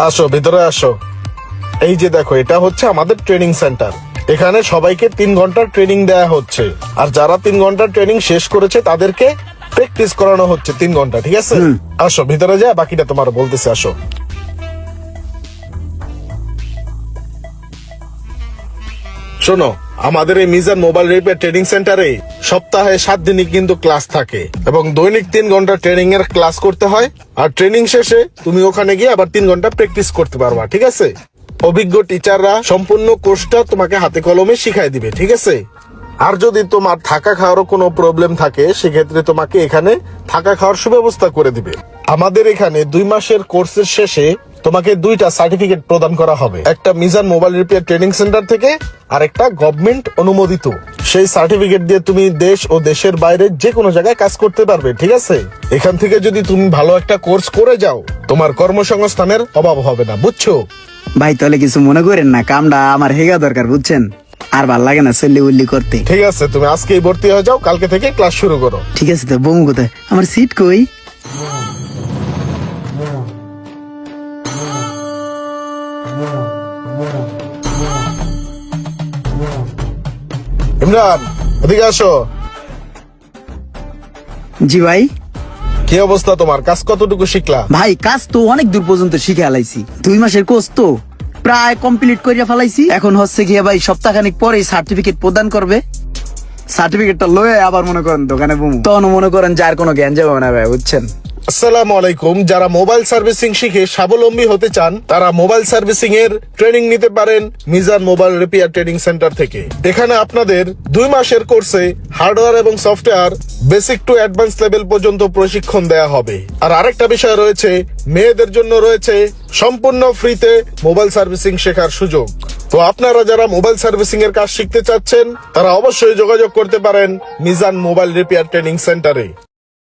আসো ভিতরে আসো। এই যে দেখো, এটা হচ্ছে আমাদের ট্রেনিং সেন্টার। এখানে সবাইকে 3 ঘন্টার ট্রেনিং দেয়া হচ্ছে, আর যারা 3 ঘন্টার ট্রেনিং শেষ করেছে তাদেরকে প্র্যাকটিস করানো হচ্ছে 3 ঘন্টা। ঠিক আছে, আসো ভিতরে যা, বাকিটা তোমার বলতেছে। আসো। শোনো, আমাদের এই মিজান মোবাইল রিপেয়ার ট্রেনিং সেন্টারে সপ্তাহে 7 দিনই কিন্তু ক্লাস থাকে এবং দৈনিক 3 ঘন্টা ট্রেনিং এর ক্লাস করতে হয়। আর ট্রেনিং শেষে তুমি ওখানে গিয়ে আবার 3 ঘন্টা প্র্যাকটিস করতে পারবা। ঠিক আছে, অভিজ্ঞ টিচাররা সম্পূর্ণ কোর্সটা তোমাকে হাতে কলমে শিখাই দিবে। ঠিক আছে, আর যদি তোমার থাকা খাওয়ারও কোনো প্রবলেম থাকে, সেক্ষেত্রে তোমাকে এখানে থাকা খাওয়ার সুব্যবস্থা করে দিবে। আমাদের এখানে 2 মাসের কোর্সের শেষে তোমাকে 2টা সার্টিফিকেট প্রদান করা হবে, একটা Mizan mobile repair training centre থেকে আর একটা গভর্নমেন্ট অনুমোদিত। সেই সার্টিফিকেট দিয়ে তুমি দেশ ও দেশের বাইরে যে কোনো জায়গায় কাজ করতে পারবে। ঠিক আছে, এখান থেকে যদি তুমি ভালো একটা কোর্স করে যাও, তোমার কর্মসংস্থানের অভাব হবে না, বুঝছো? ভাই তাহলে কিছু মনে করেন না, কামটা আমার হেগা দরকার, বুঝছেন? আর ভাল লাগে না চল্লি উল্লি করতে। ঠিক আছে, তুমি আজকেই ভর্তি হয়ে যাও, কালকে থেকে ক্লাস শুরু করো। ঠিক আছে, তো বমু কোথায়? আমার সিট কই? ইমরান, এদিকে আসো। জি ভাই। কি অবস্থা তোমার? কাজ কতটুকু শিখলা? ভাই কাজ তো অনেক দূর পর্যন্ত শিখে আলাইছি, 2 মাসের কোর্স তো প্রায় কমপ্লিট করিয়া ফেলাইছি। এখন হচ্ছে গিয়ে ভাই সপ্তাহখানিক পরে সার্টিফিকেট প্রদান করবে। সার্টিফিকেটটা লয়ে আবার মনে করেন দোকানে বমু, তখন মনে করেন যার কোনো জ্ঞান যাবে না ভাই, বুঝছেন? আসসালামু আলাইকুম। যারা মোবাইল সার্ভিসিং শিখে স্বাবলম্বী হতে চান, তারা মোবাইল সার্ভিসিং এর ট্রেনিং নিতে পারেন Mizan mobile repair training centre থেকে। এখানে আপনাদের 2 মাসের কোর্সে হার্ডওয়্যার এবং software basic to advance level পর্যন্ত প্রশিক্ষণ দেয়া হবে। আর আরেকটা বিষয় রয়েছে, মেয়েদের জন্য রয়েছে সম্পূর্ণ ফ্রিতে মোবাইল সার্ভিসিং শেখার সুযোগ। তো আপনারা যারা মোবাইল সার্ভিসিং এর কাজ শিখতে চাচ্ছেন, তারা অবশ্যই যোগাযোগ করতে পারেন মিজান মোবাইল রিপেয়ার ট্রেনিং সেন্টারে।